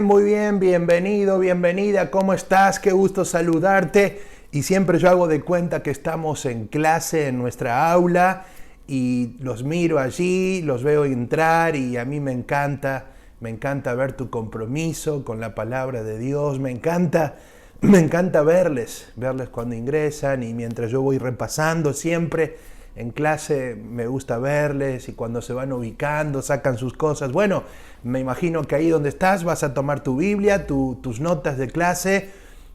muy bien, bienvenido, bienvenida, ¿cómo estás? Qué gusto saludarte. Y siempre yo hago de cuenta que estamos en clase en nuestra aula y los miro allí, los veo entrar y a mí me encanta ver tu compromiso con la palabra de Dios, me encanta verles cuando ingresan y mientras yo voy repasando siempre en clase me gusta verles y cuando se van ubicando, sacan sus cosas. Bueno, me imagino que ahí donde estás vas a tomar tu Biblia, tus notas de clase,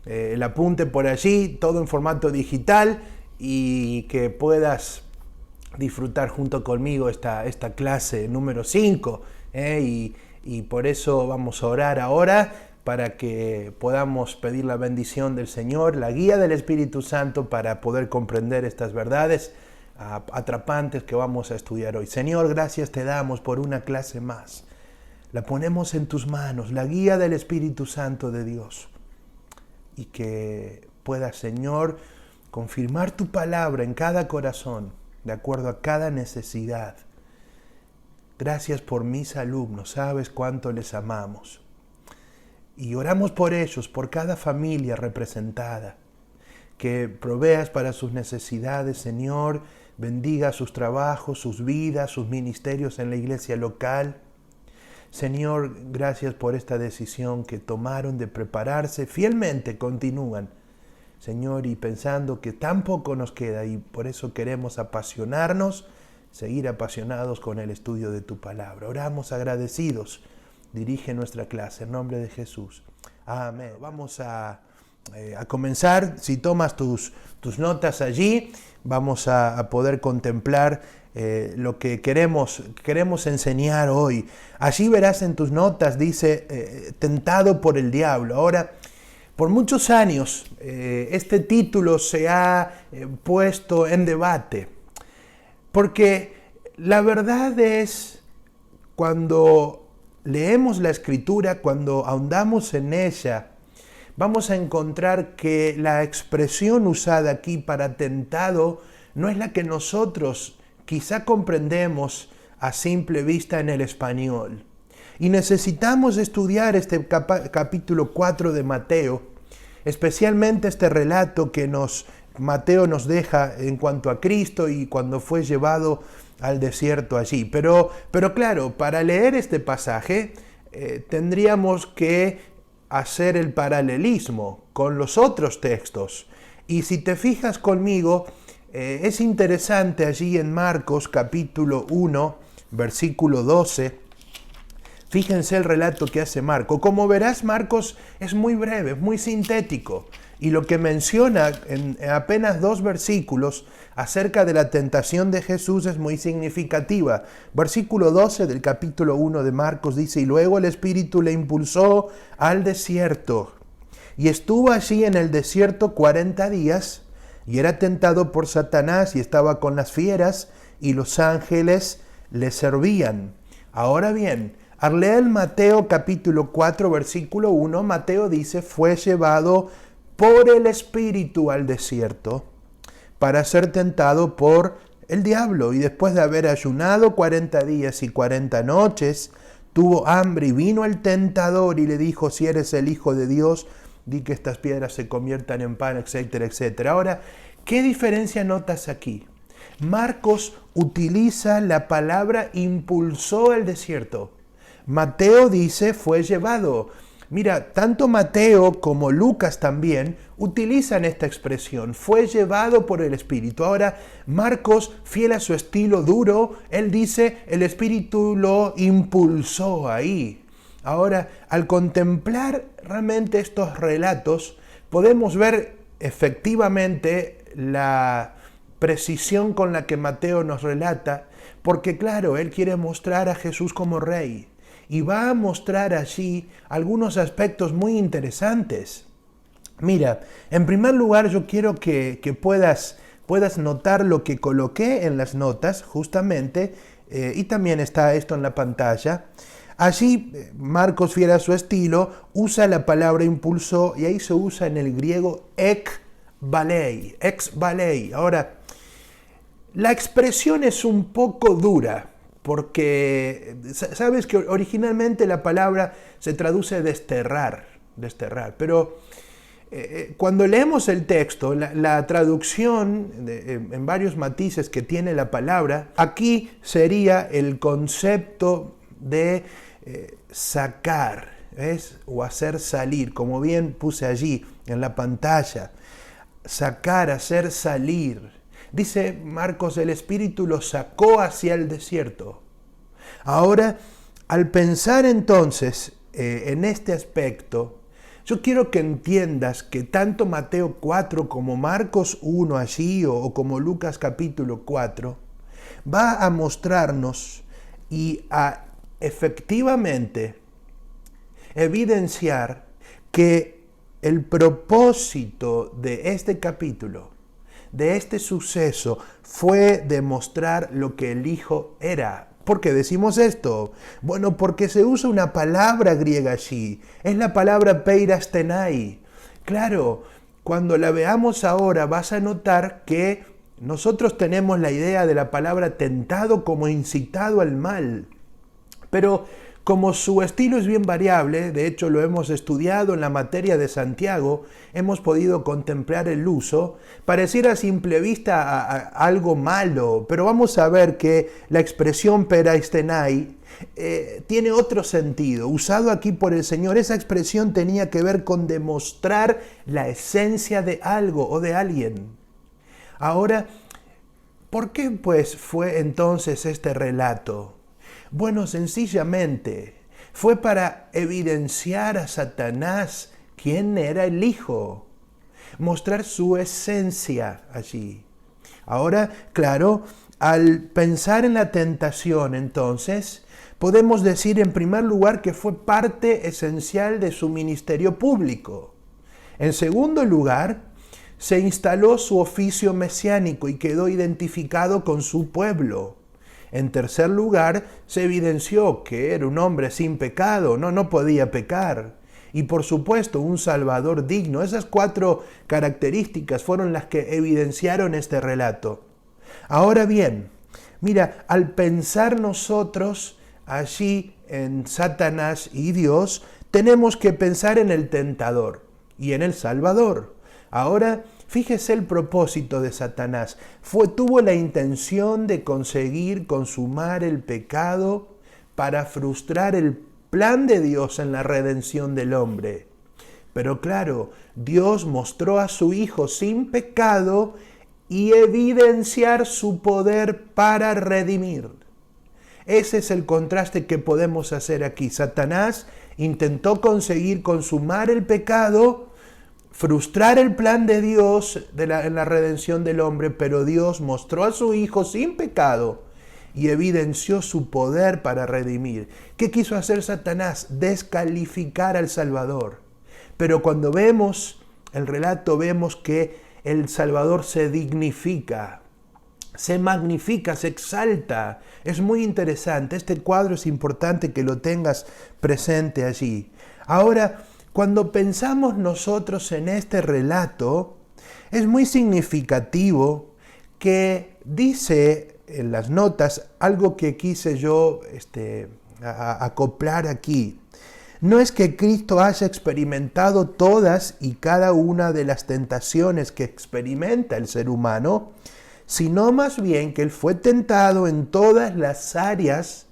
el apunte por allí, todo en formato digital y que puedas disfrutar junto conmigo esta clase número 5. Y por eso vamos a orar ahora para que podamos pedir la bendición del Señor, la guía del Espíritu Santo para poder comprender estas verdades atrapantes que vamos a estudiar hoy. Señor, gracias te damos por una clase más. La ponemos en tus manos, la guía del Espíritu Santo de Dios. Y que puedas, Señor, confirmar tu palabra en cada corazón, de acuerdo a cada necesidad. Gracias por mis alumnos, sabes cuánto les amamos. Y oramos por ellos, por cada familia representada. Que proveas para sus necesidades, Señor, bendiga sus trabajos, sus vidas, sus ministerios en la iglesia local. Señor, gracias por esta decisión que tomaron de prepararse, fielmente continúan, Señor, y pensando que tan poco nos queda y por eso queremos apasionarnos, seguir apasionados con el estudio de tu palabra. Oramos agradecidos, dirige nuestra clase en nombre de Jesús. Amén. Vamos a comenzar. Si tomas tus notas allí, vamos a poder contemplar lo que queremos enseñar hoy. Allí verás en tus notas, dice, tentado por el diablo. Ahora, por muchos años, este título se ha puesto en debate, porque la verdad es, cuando leemos la Escritura, cuando ahondamos en ella, vamos a encontrar que la expresión usada aquí para tentado no es la que nosotros quizá comprendemos a simple vista en el español. Y necesitamos estudiar este capítulo 4 de Mateo, especialmente este relato que Mateo nos deja en cuanto a Cristo y cuando fue llevado al desierto allí. Pero claro, para leer este pasaje tendríamos que hacer el paralelismo con los otros textos. Y si te fijas conmigo, es interesante allí en Marcos capítulo 1, versículo 12. Fíjense el relato que hace Marcos. Como verás, Marcos es muy breve, es muy sintético. Y lo que menciona en apenas 2 versículos acerca de la tentación de Jesús es muy significativa. Versículo 12 del capítulo 1 de Marcos dice: y luego el Espíritu le impulsó al desierto. Y estuvo allí en el desierto 40 días, y era tentado por Satanás, y estaba con las fieras, y los ángeles le servían. Ahora bien, al leer Mateo capítulo 4, versículo 1, Mateo dice: fue llevado por el Espíritu al desierto para ser tentado por el diablo. Y después de haber ayunado 40 días y 40 noches, tuvo hambre y vino el tentador y le dijo: si eres el Hijo de Dios, di que estas piedras se conviertan en pan, etcétera, etcétera. Ahora, ¿qué diferencia notas aquí? Marcos utiliza la palabra impulsó al desierto. Mateo dice fue llevado. Mira, tanto Mateo como Lucas también utilizan esta expresión, fue llevado por el Espíritu. Ahora, Marcos, fiel a su estilo duro, él dice el Espíritu lo impulsó ahí. Ahora, al contemplar realmente estos relatos, podemos ver efectivamente la precisión con la que Mateo nos relata, porque claro, él quiere mostrar a Jesús como rey. Y va a mostrar allí algunos aspectos muy interesantes. Mira, en primer lugar yo quiero que puedas notar lo que coloqué en las notas justamente, y también está esto en la pantalla. Allí Marcos, fiel a su estilo, usa la palabra impulsó y ahí se usa en el griego ekbalei. Ahora, la expresión es un poco dura, porque sabes que originalmente la palabra se traduce desterrar, pero cuando leemos el texto, la traducción en varios matices que tiene la palabra, aquí sería el concepto de sacar, ¿ves? O hacer salir, como bien puse allí en la pantalla. Sacar, hacer salir. Dice Marcos, el Espíritu lo sacó hacia el desierto. Ahora, al pensar entonces en este aspecto, yo quiero que entiendas que tanto Mateo 4 como Marcos 1 allí o como Lucas capítulo 4 va a mostrarnos y a efectivamente evidenciar que el propósito de este capítulo, de este suceso, fue demostrar lo que el Hijo era. ¿Por qué decimos esto? Bueno, porque se usa una palabra griega allí. Es la palabra peirastenai. Claro, cuando la veamos ahora vas a notar que nosotros tenemos la idea de la palabra tentado como incitado al mal. Pero como su estilo es bien variable, de hecho lo hemos estudiado en la materia de Santiago, hemos podido contemplar el uso, pareciera a simple vista algo malo, pero vamos a ver que la expresión peiraistenai tiene otro sentido. Usado aquí por el Señor, esa expresión tenía que ver con demostrar la esencia de algo o de alguien. Ahora, ¿por qué pues fue entonces este relato? Bueno, sencillamente fue para evidenciar a Satanás quién era el Hijo, mostrar su esencia allí. Ahora, claro, al pensar en la tentación, entonces, podemos decir en primer lugar que fue parte esencial de su ministerio público. En segundo lugar, se instaló su oficio mesiánico y quedó identificado con su pueblo. En tercer lugar, se evidenció que era un hombre sin pecado, no podía pecar. Y por supuesto, un Salvador digno. Esas 4 características fueron las que evidenciaron este relato. Ahora bien, mira, al pensar nosotros allí en Satanás y Dios, tenemos que pensar en el tentador y en el Salvador. Ahora, fíjese el propósito de Satanás. Tuvo la intención de conseguir consumar el pecado para frustrar el plan de Dios en la redención del hombre. Pero claro, Dios mostró a su Hijo sin pecado y evidenciar su poder para redimir. Ese es el contraste que podemos hacer aquí. Satanás intentó conseguir consumar el pecado, frustrar el plan de Dios en la redención del hombre, pero Dios mostró a su Hijo sin pecado y evidenció su poder para redimir. ¿Qué quiso hacer Satanás? Descalificar al Salvador. Pero cuando vemos el relato, vemos que el Salvador se dignifica, se magnifica, se exalta. Es muy interesante. Este cuadro es importante que lo tengas presente allí. Ahora, cuando pensamos nosotros en este relato, es muy significativo que dice en las notas algo que quise yo acoplar aquí. No es que Cristo haya experimentado todas y cada una de las tentaciones que experimenta el ser humano, sino más bien que Él fue tentado en todas las áreas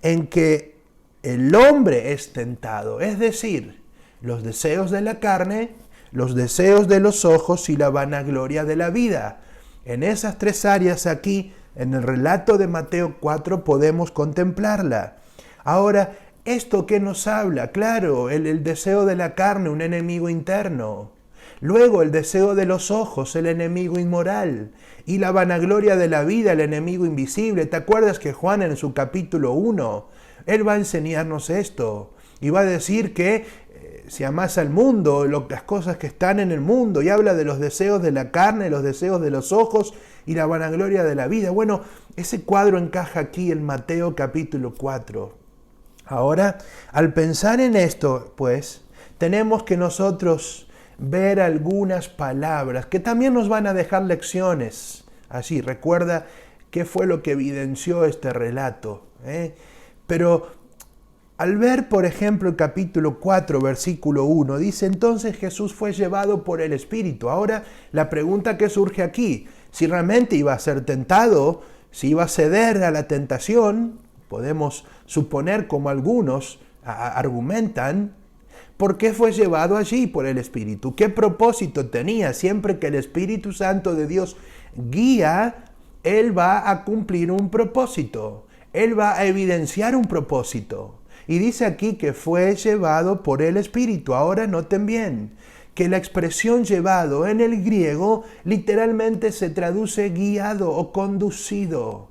en que el hombre es tentado, es decir, los deseos de la carne, los deseos de los ojos y la vanagloria de la vida. En esas 3 áreas aquí, en el relato de Mateo 4, podemos contemplarla. Ahora, ¿esto qué nos habla? Claro, el deseo de la carne, un enemigo interno. Luego, el deseo de los ojos, el enemigo inmoral. Y la vanagloria de la vida, el enemigo invisible. ¿Te acuerdas que Juan en su capítulo 1, él va a enseñarnos esto? Y va a decir que si amás al mundo, las cosas que están en el mundo, y habla de los deseos de la carne, los deseos de los ojos y la vanagloria de la vida. Bueno, ese cuadro encaja aquí en Mateo capítulo 4. Ahora, al pensar en esto, pues, tenemos que nosotros ver algunas palabras que también nos van a dejar lecciones. Así, recuerda qué fue lo que evidenció este relato. Pero al ver, por ejemplo, el capítulo 4, versículo 1, dice, entonces Jesús fue llevado por el Espíritu. Ahora, la pregunta que surge aquí, si realmente iba a ser tentado, si iba a ceder a la tentación, podemos suponer como algunos argumentan, ¿por qué fue llevado allí por el Espíritu? ¿Qué propósito tenía? Siempre que el Espíritu Santo de Dios guía, Él va a cumplir un propósito. Él va a evidenciar un propósito. Y dice aquí que fue llevado por el Espíritu. Ahora noten bien que la expresión llevado en el griego literalmente se traduce guiado o conducido.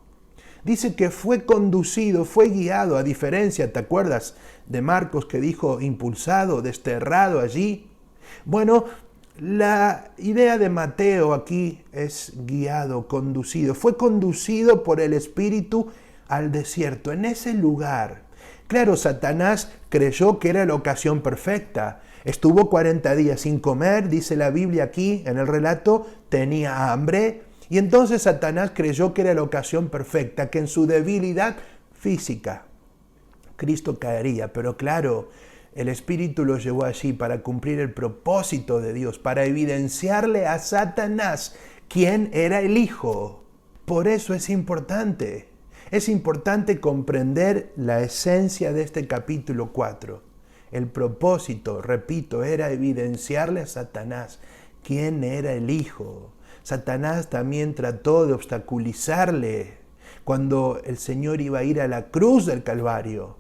Dice que fue conducido, fue guiado, a diferencia, ¿te acuerdas de Marcos que dijo impulsado, desterrado allí? Bueno, la idea de Mateo aquí es guiado, conducido. Fue conducido por el Espíritu al desierto, en ese lugar. Claro, Satanás creyó que era la ocasión perfecta. Estuvo 40 días sin comer, dice la Biblia aquí en el relato, tenía hambre. Y entonces Satanás creyó que era la ocasión perfecta, que en su debilidad física Cristo caería. Pero claro, el Espíritu lo llevó allí para cumplir el propósito de Dios, para evidenciarle a Satanás quién era el Hijo. Por eso es importante. Es importante comprender la esencia de este capítulo 4. El propósito, repito, era evidenciarle a Satanás quién era el Hijo. Satanás también trató de obstaculizarle cuando el Señor iba a ir a la cruz del Calvario.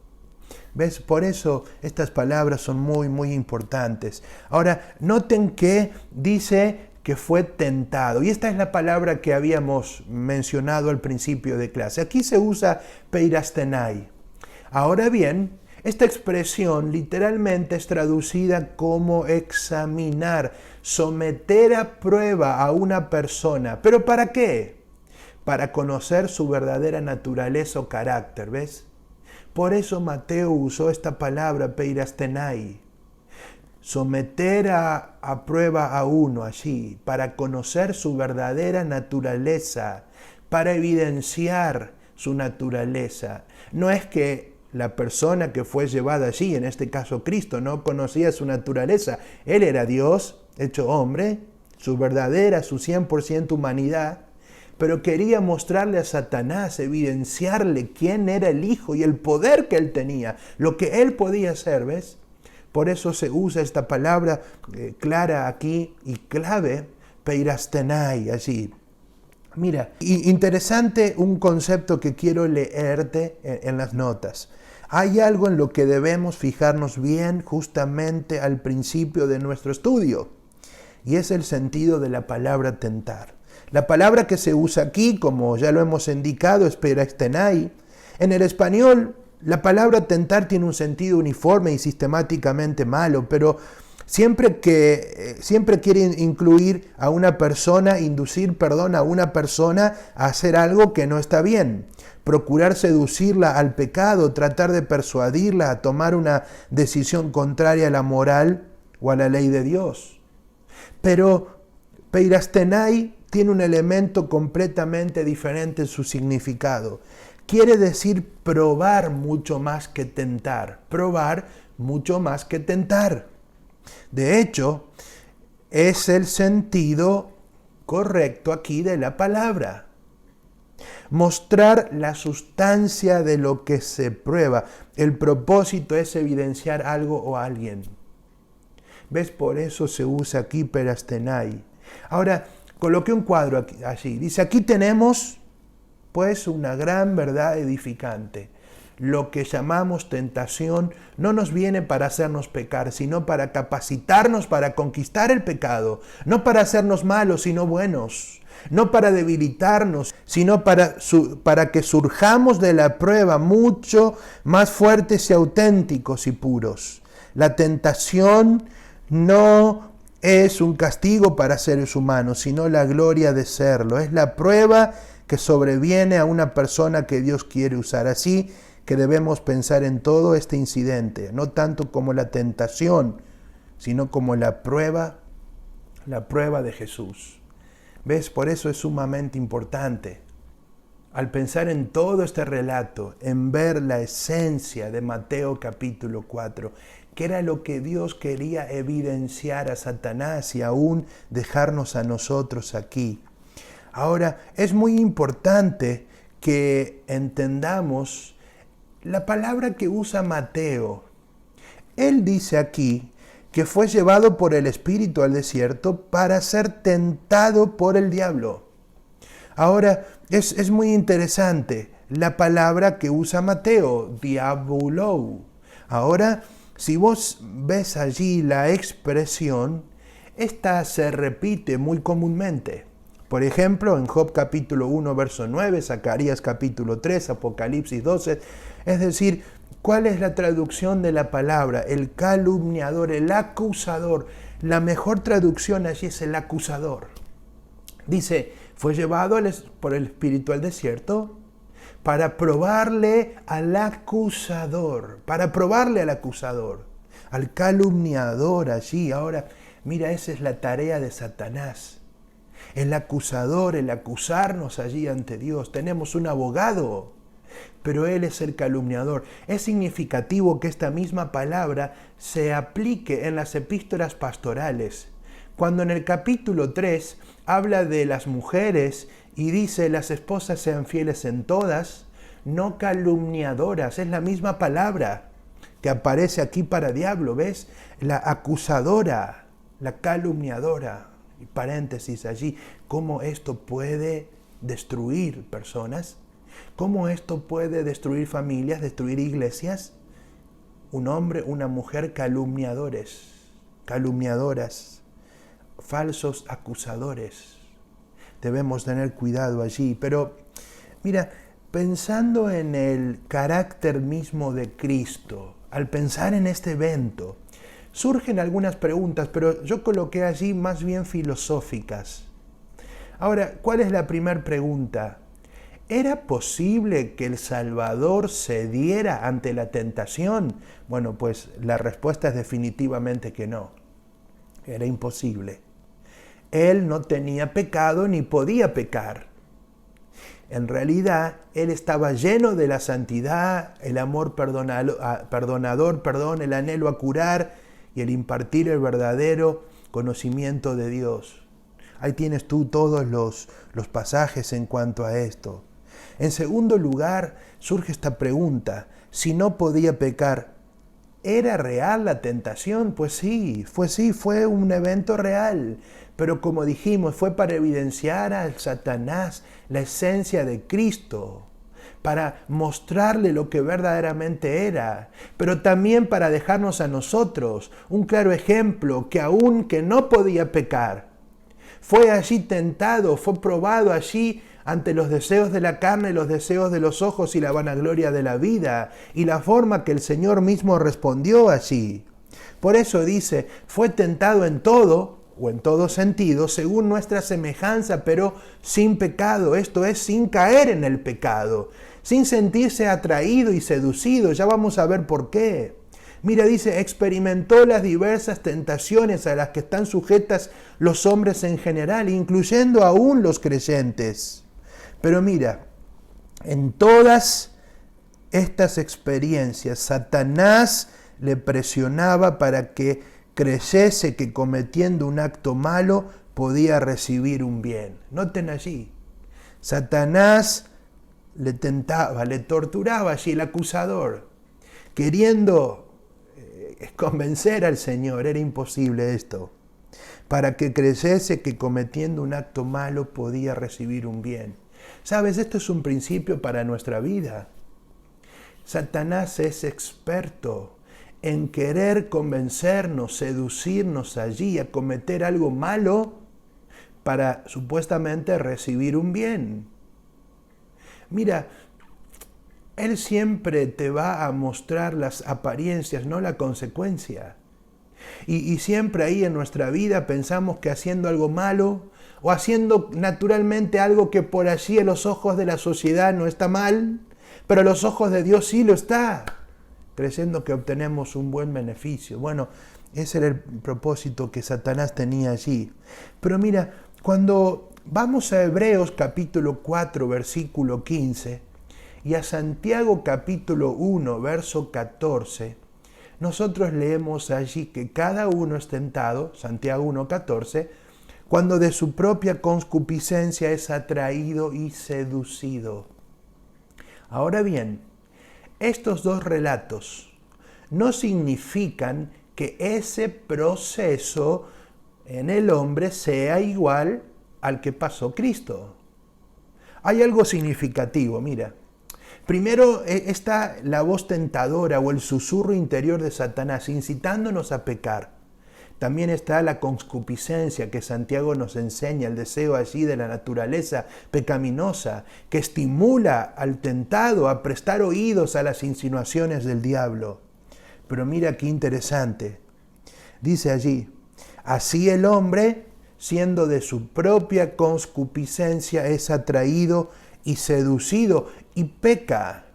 ¿Ves? Por eso estas palabras son muy, muy importantes. Ahora, noten que dice que fue tentado. Y esta es la palabra que habíamos mencionado al principio de clase. Aquí se usa peirastenai. Ahora bien, esta expresión literalmente es traducida como examinar, someter a prueba a una persona. ¿Pero para qué? Para conocer su verdadera naturaleza o carácter, ¿ves? Por eso Mateo usó esta palabra peirastenai. Someter a prueba a uno allí para conocer su verdadera naturaleza, para evidenciar su naturaleza. No es que la persona que fue llevada allí, en este caso Cristo, no conocía su naturaleza. Él era Dios, hecho hombre, su verdadera, su 100% humanidad, pero quería mostrarle a Satanás, evidenciarle quién era el Hijo y el poder que él tenía, lo que él podía hacer, ¿ves? Por eso se usa esta palabra clara aquí y clave, peirastenai, allí. Mira, interesante un concepto que quiero leerte en las notas. Hay algo en lo que debemos fijarnos bien justamente al principio de nuestro estudio, y es el sentido de la palabra tentar. La palabra que se usa aquí, como ya lo hemos indicado, es peirastenai. En el español, la palabra tentar tiene un sentido uniforme y sistemáticamente malo, pero siempre quiere incluir a una persona, inducir, a una persona a hacer algo que no está bien. Procurar seducirla al pecado, tratar de persuadirla a tomar una decisión contraria a la moral o a la ley de Dios. Pero peirastenai tiene un elemento completamente diferente en su significado. Quiere decir probar mucho más que tentar. Probar mucho más que tentar. De hecho, es el sentido correcto aquí de la palabra. Mostrar la sustancia de lo que se prueba. El propósito es evidenciar algo o alguien. ¿Ves? Por eso se usa aquí peirastenai. Ahora, coloqué un cuadro allí. Dice, aquí tenemos pues una gran verdad edificante. Lo que llamamos tentación no nos viene para hacernos pecar, sino para capacitarnos para conquistar el pecado. No para hacernos malos, sino buenos. No para debilitarnos, sino para que surjamos de la prueba mucho más fuertes y auténticos y puros. La tentación no es un castigo para seres humanos, sino la gloria de serlo. Es la prueba que sobreviene a una persona que Dios quiere usar. Así que debemos pensar en todo este incidente, no tanto como la tentación, sino como la prueba de Jesús. ¿Ves? Por eso es sumamente importante. al pensar en todo este relato, en ver la esencia de Mateo capítulo 4, que era lo que Dios quería evidenciar a Satanás y aún dejarnos a nosotros aquí. Ahora, es muy importante que entendamos la palabra que usa Mateo. Él dice aquí que fue llevado por el Espíritu al desierto para ser tentado por el diablo. Ahora, es muy interesante la palabra que usa Mateo, diabolou. Ahora, si vos ves allí la expresión, esta se repite muy comúnmente. Por ejemplo, en Job capítulo 1, verso 9, Zacarías capítulo 3, Apocalipsis 12. Es decir, ¿cuál es la traducción de la palabra? El calumniador, el acusador. La mejor traducción allí es el acusador. Dice, fue llevado por el Espíritu al desierto para probarle al acusador, al calumniador allí. Ahora, mira, esa es la tarea de Satanás. El acusador, el acusarnos allí ante Dios. Tenemos un abogado, pero él es el calumniador. Es significativo que esta misma palabra se aplique en las epístolas pastorales. Cuando en el capítulo 3 habla de las mujeres y dice las esposas sean fieles en todas, no calumniadoras, es la misma palabra que aparece aquí para diablo, ¿ves? La acusadora, la calumniadora, y paréntesis allí, cómo esto puede destruir personas, cómo esto puede destruir familias, destruir iglesias. Un hombre, una mujer calumniadores, calumniadoras, falsos acusadores. Debemos tener cuidado allí. Pero mira, pensando en el carácter mismo de Cristo, al pensar en este evento, surgen algunas preguntas, pero yo coloqué allí más bien filosóficas. Ahora, ¿cuál es la primera pregunta? ¿Era posible que el Salvador cediera ante la tentación? Bueno, pues la respuesta es definitivamente que no. Era imposible. Él no tenía pecado ni podía pecar. En realidad, Él estaba lleno de la santidad, el amor perdonador, el anhelo a curar y el impartir el verdadero conocimiento de Dios. Ahí tienes tú todos los pasajes en cuanto a esto. En segundo lugar, surge esta pregunta: si no podía pecar, ¿era real la tentación? Pues sí, fue un evento real. Pero como dijimos, fue para evidenciar al Satanás la esencia de Cristo, para mostrarle lo que verdaderamente era, pero también para dejarnos a nosotros un claro ejemplo que aun que no podía pecar, fue allí tentado, fue probado allí ante los deseos de la carne, los deseos de los ojos y la vanagloria de la vida, y la forma que el Señor mismo respondió allí. Por eso dice, fue tentado en todo, o en todo sentido, según nuestra semejanza, pero sin pecado, esto es, sin caer en el pecado, sin sentirse atraído y seducido. Ya vamos a ver por qué. Mira, dice, experimentó las diversas tentaciones a las que están sujetas los hombres en general, incluyendo aún los creyentes. Pero mira, en todas estas experiencias, Satanás le presionaba para que creyese que cometiendo un acto malo podía recibir un bien. Noten allí, Satanás le tentaba, le torturaba allí el acusador, queriendo convencer al Señor, era imposible esto, para que creyese que cometiendo un acto malo podía recibir un bien. ¿Sabes? Esto es un principio para nuestra vida. Satanás es experto en querer convencernos, seducirnos allí a cometer algo malo para supuestamente recibir un bien. Mira, Él siempre te va a mostrar las apariencias, no la consecuencia. Y siempre ahí en nuestra vida pensamos que haciendo algo malo o haciendo naturalmente algo que por allí a los ojos de la sociedad no está mal, pero a los ojos de Dios sí lo está, creyendo que obtenemos un buen beneficio. Bueno, ese era el propósito que Satanás tenía allí. Pero mira, cuando Vamos a Hebreos capítulo 4, versículo 15 y a Santiago capítulo 1, verso 14. Nosotros leemos allí que cada uno es tentado, Santiago 1, 14, cuando de su propia concupiscencia es atraído y seducido. Ahora bien, estos dos relatos no significan que ese proceso en el hombre sea igual al que pasó Cristo. Hay algo significativo, mira. Primero está la voz tentadora o el susurro interior de Satanás incitándonos a pecar. También está la concupiscencia que Santiago nos enseña, el deseo allí de la naturaleza pecaminosa, que estimula al tentado a prestar oídos a las insinuaciones del diablo. Pero mira qué interesante. Dice allí, así el hombre, siendo de su propia concupiscencia, es atraído y seducido y peca.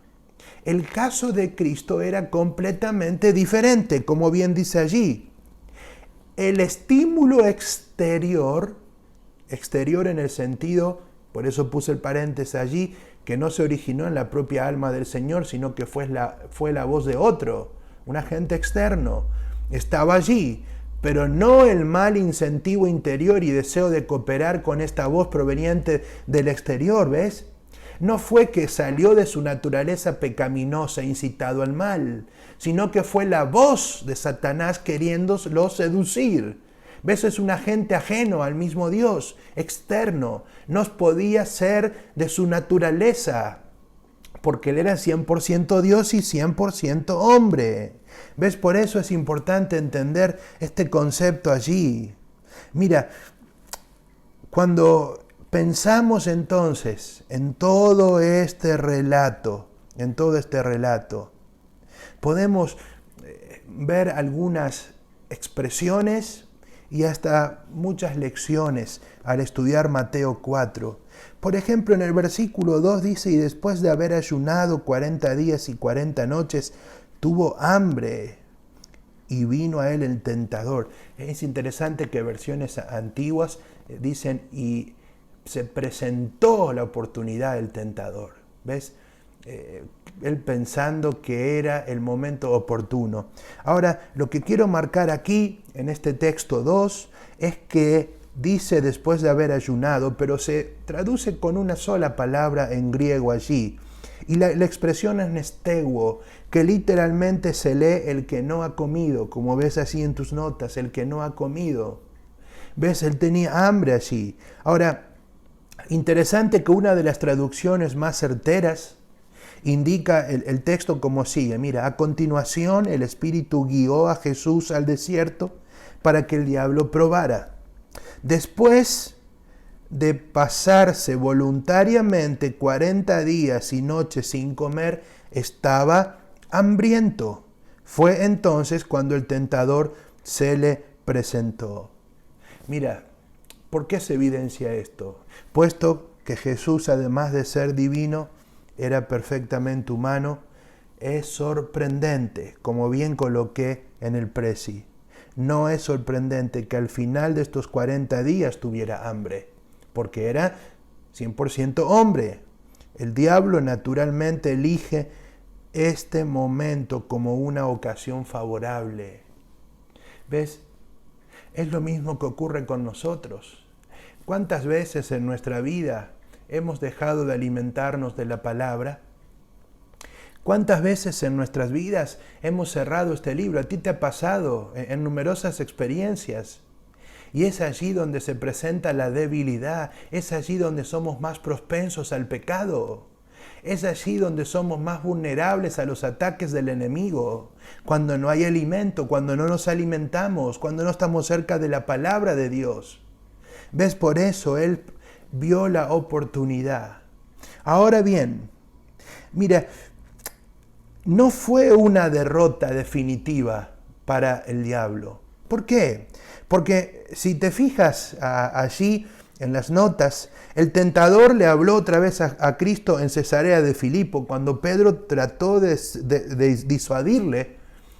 El caso de Cristo era completamente diferente, como bien dice allí. El estímulo exterior en el sentido, por eso puse el paréntesis allí, que no se originó en la propia alma del Señor, sino que fue la voz de otro, un agente externo. Estaba allí, pero no el mal incentivo interior y deseo de cooperar con esta voz proveniente del exterior, ¿ves? No fue que salió de su naturaleza pecaminosa incitado al mal, sino que fue la voz de Satanás queriéndolo seducir. ¿Ves? Es un agente ajeno al mismo Dios, externo. No podía ser de su naturaleza, porque él era 100% Dios y 100% hombre. ¿Ves? Por eso es importante entender este concepto allí. Mira, cuando pensamos entonces en todo este relato, podemos ver algunas expresiones y hasta muchas lecciones al estudiar Mateo 4. Por ejemplo, en el versículo 2 dice, y después de haber ayunado 40 días y 40 noches, tuvo hambre y vino a él el tentador. Es interesante que versiones antiguas dicen, y se presentó la oportunidad del tentador. ¿Ves? Él pensando que era el momento oportuno. Ahora, lo que quiero marcar aquí, en este texto 2, es que dice después de haber ayunado, pero se traduce con una sola palabra en griego allí. Y la expresión es nesteuo, que literalmente se lee el que no ha comido, como ves así en tus notas, el que no ha comido. ¿Ves? Él tenía hambre allí. Ahora, interesante que una de las traducciones más certeras indica el texto como sigue. Mira, a continuación el Espíritu guió a Jesús al desierto para que el diablo probara. Después de pasarse voluntariamente 40 días y noches sin comer, estaba hambriento. Fue entonces cuando el tentador se le presentó. Mira, ¿por qué se evidencia esto? Puesto que Jesús, además de ser divino, era perfectamente humano, es sorprendente, como bien coloqué en el presi. No es sorprendente que al final de estos 40 días tuviera hambre, porque era 100% hombre. El diablo naturalmente elige este momento como una ocasión favorable. ¿Ves? Es lo mismo que ocurre con nosotros. ¿Cuántas veces en nuestra vida hemos dejado de alimentarnos de la palabra? ¿Cuántas veces en nuestras vidas hemos cerrado este libro? A ti te ha pasado en numerosas experiencias. Y es allí donde se presenta la debilidad, es allí donde somos más propensos al pecado, es allí donde somos más vulnerables a los ataques del enemigo, cuando no hay alimento, cuando no nos alimentamos, cuando no estamos cerca de la palabra de Dios. ¿Ves? Por eso Él vio la oportunidad. Ahora bien, mira, no fue una derrota definitiva para el diablo. ¿Por qué? Porque si te fijas allí en las notas, el tentador le habló otra vez a Cristo en Cesarea de Filipo, cuando Pedro trató de disuadirle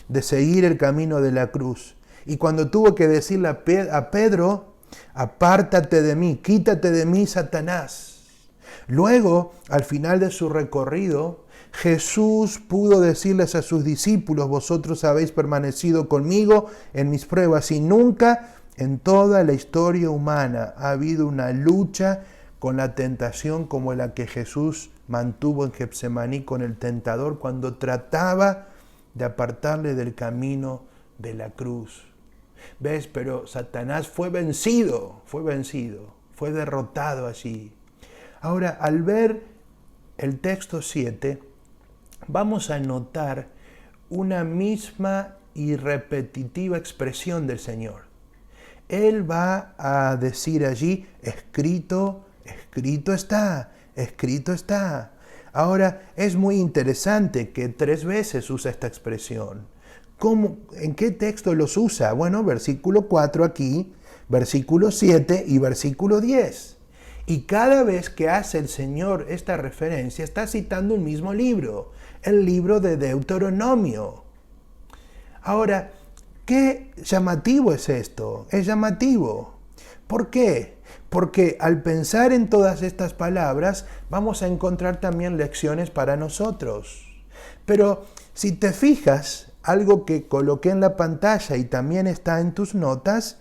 de seguir el camino de la cruz. Y cuando tuvo que decirle a Pedro, apártate de mí, quítate de mí, Satanás. Luego, al final de su recorrido, Jesús pudo decirles a sus discípulos, vosotros habéis permanecido conmigo en mis pruebas y nunca en toda la historia humana ha habido una lucha con la tentación como la que Jesús mantuvo en Getsemaní con el tentador cuando trataba de apartarle del camino de la cruz. ¿Ves? Pero Satanás fue vencido, fue derrotado allí. Ahora, al ver el texto 7, vamos a notar una misma y repetitiva expresión del Señor. Él va a decir allí, escrito está, escrito está. Ahora, es muy interesante que 3 veces usa esta expresión. ¿En qué texto los usa? Bueno, versículo 4 aquí, versículo 7 y versículo 10. Y cada vez que hace el Señor esta referencia, está citando un mismo libro, el libro de Deuteronomio. Ahora, ¿qué llamativo es esto? Es llamativo. ¿Por qué? Porque al pensar en todas estas palabras, vamos a encontrar también lecciones para nosotros. Pero si te fijas, algo que coloqué en la pantalla y también está en tus notas,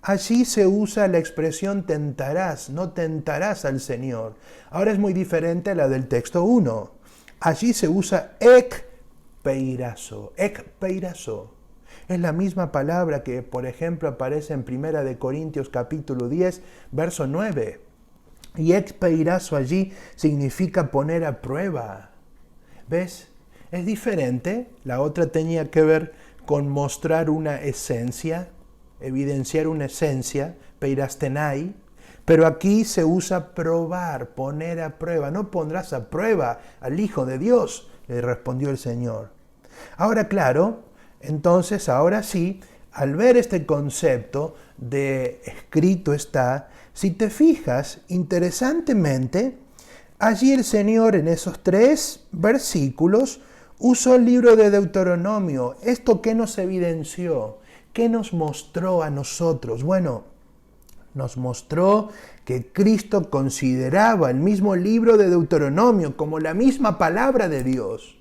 allí se usa la expresión tentarás, no tentarás al Señor. Ahora es muy diferente a la del texto 1. Allí se usa ekpeirazo. Es la misma palabra que, por ejemplo, aparece en 1 Corintios capítulo 10, verso 9. Y ekpeirazo allí significa poner a prueba. ¿Ves? Es diferente. La otra tenía que ver con mostrar una esencia, evidenciar una esencia, peirastenai. Pero aquí se usa probar, poner a prueba. No pondrás a prueba al Hijo de Dios, le respondió el Señor. Ahora, claro, entonces, ahora sí, al ver este concepto de escrito está, si te fijas, interesantemente, allí el Señor en esos 3 versículos usó el libro de Deuteronomio. ¿Esto qué nos evidenció? ¿Qué nos mostró a nosotros? Bueno, nos mostró que Cristo consideraba el mismo libro de Deuteronomio como la misma palabra de Dios.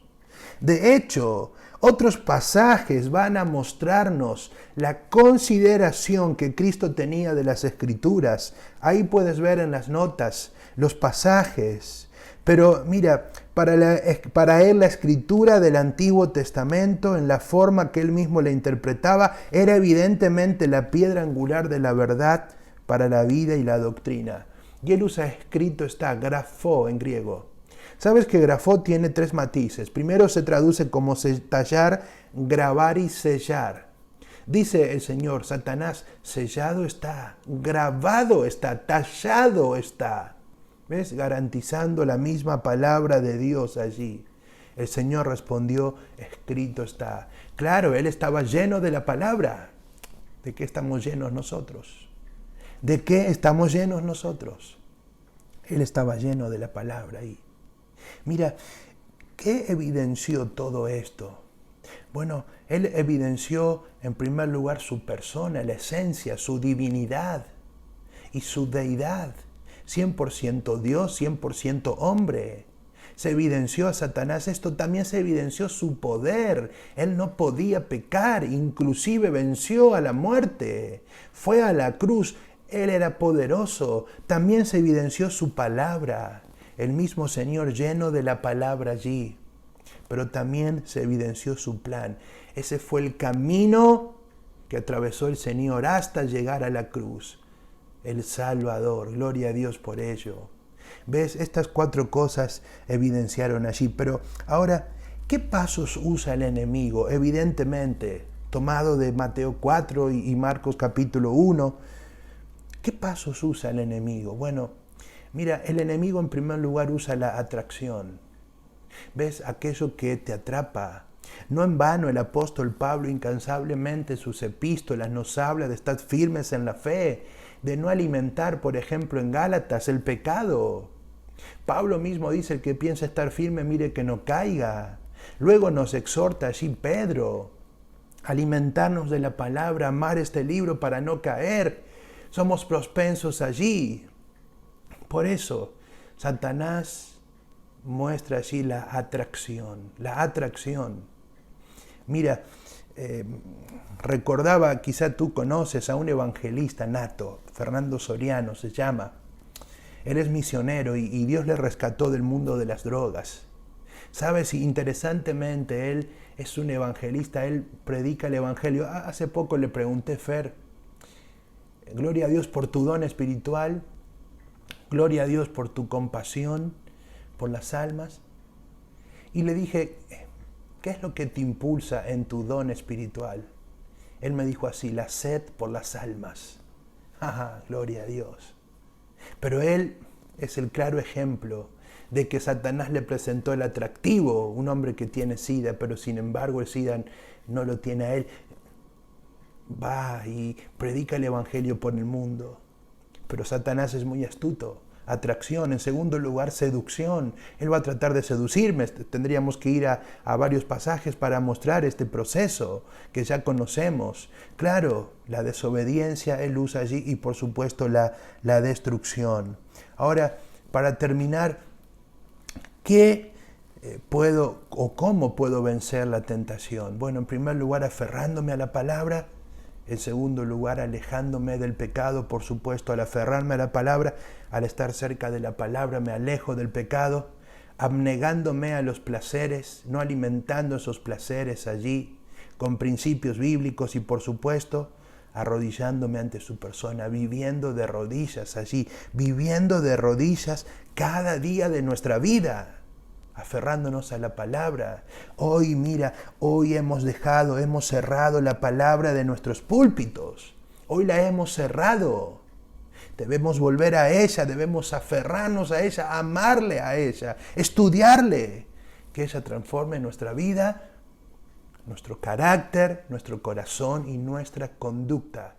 De hecho, otros pasajes van a mostrarnos la consideración que Cristo tenía de las Escrituras. Ahí puedes ver en las notas los pasajes. Pero mira, para él la Escritura del Antiguo Testamento, en la forma que él mismo la interpretaba, era evidentemente la piedra angular de la verdad para la vida y la doctrina. Y él usa escrito está, grafó en griego. ¿Sabes que grafó tiene 3 matices? Primero se traduce como tallar, grabar y sellar. Dice el Señor, Satanás, sellado está, grabado está, tallado está. ¿Ves? Garantizando la misma palabra de Dios allí. El Señor respondió, escrito está. Claro, Él estaba lleno de la palabra. ¿De qué estamos llenos nosotros? ¿De qué estamos llenos nosotros? Él estaba lleno de la palabra ahí. Mira, ¿qué evidenció todo esto? Bueno, Él evidenció en primer lugar su persona, la esencia, su divinidad y su deidad. 100% Dios, 100% hombre. Se evidenció a Satanás esto, también se evidenció su poder. Él no podía pecar, inclusive venció a la muerte. Fue a la cruz, Él era poderoso. También se evidenció su palabra. El mismo Señor lleno de la palabra allí. Pero también se evidenció su plan. Ese fue el camino que atravesó el Señor hasta llegar a la cruz. El Salvador, gloria a Dios por ello. ¿Ves? Estas 4 cosas evidenciaron allí. Pero ahora, ¿qué pasos usa el enemigo? Evidentemente, tomado de Mateo 4 y Marcos capítulo 1. ¿Qué pasos usa el enemigo? Bueno, mira, el enemigo en primer lugar usa la atracción. ¿Ves? Aquello que te atrapa. No en vano el apóstol Pablo incansablemente en sus epístolas nos habla de estar firmes en la fe, de no alimentar, por ejemplo, en Gálatas el pecado. Pablo mismo dice, el que piensa estar firme, mire que no caiga. Luego nos exhorta allí Pedro, alimentarnos de la palabra, amar este libro para no caer. somos propensos allí. Por eso, Satanás muestra allí la atracción, la atracción. Mira, recordaba, quizá tú conoces a un evangelista nato, Fernando Soriano se llama. Él es misionero y Dios le rescató del mundo de las drogas. Sabes, interesantemente, él es un evangelista, él predica el evangelio. Hace poco le pregunté, Fer, gloria a Dios por tu don espiritual, gloria a Dios por tu compasión, por las almas. Y le dije, ¿qué es lo que te impulsa en tu don espiritual? Él me dijo así, la sed por las almas. Gloria a Dios. Pero él es el claro ejemplo de que Satanás le presentó el atractivo, un hombre que tiene SIDA, pero sin embargo el SIDA no lo tiene a él. Va y predica el evangelio por el mundo. Pero Satanás es muy astuto. Atracción, en segundo lugar, seducción. Él va a tratar de seducirme. Tendríamos que ir a varios pasajes para mostrar este proceso que ya conocemos. Claro, la desobediencia él usa allí y por supuesto la destrucción. Ahora, para terminar, ¿qué puedo o cómo puedo vencer la tentación? Bueno, en primer lugar, aferrándome a la palabra. En segundo lugar, alejándome del pecado, por supuesto, al aferrarme a la palabra, al estar cerca de la palabra, me alejo del pecado, abnegándome a los placeres, no alimentando esos placeres allí, con principios bíblicos y, por supuesto, arrodillándome ante su persona, viviendo de rodillas allí, viviendo de rodillas cada día de nuestra vida, aferrándonos a la palabra. Hoy, mira, hoy hemos cerrado la palabra de nuestros púlpitos. Hoy la hemos cerrado. Debemos volver a ella, debemos aferrarnos a ella, amarle a ella, estudiarle, que ella transforme nuestra vida, nuestro carácter, nuestro corazón y nuestra conducta.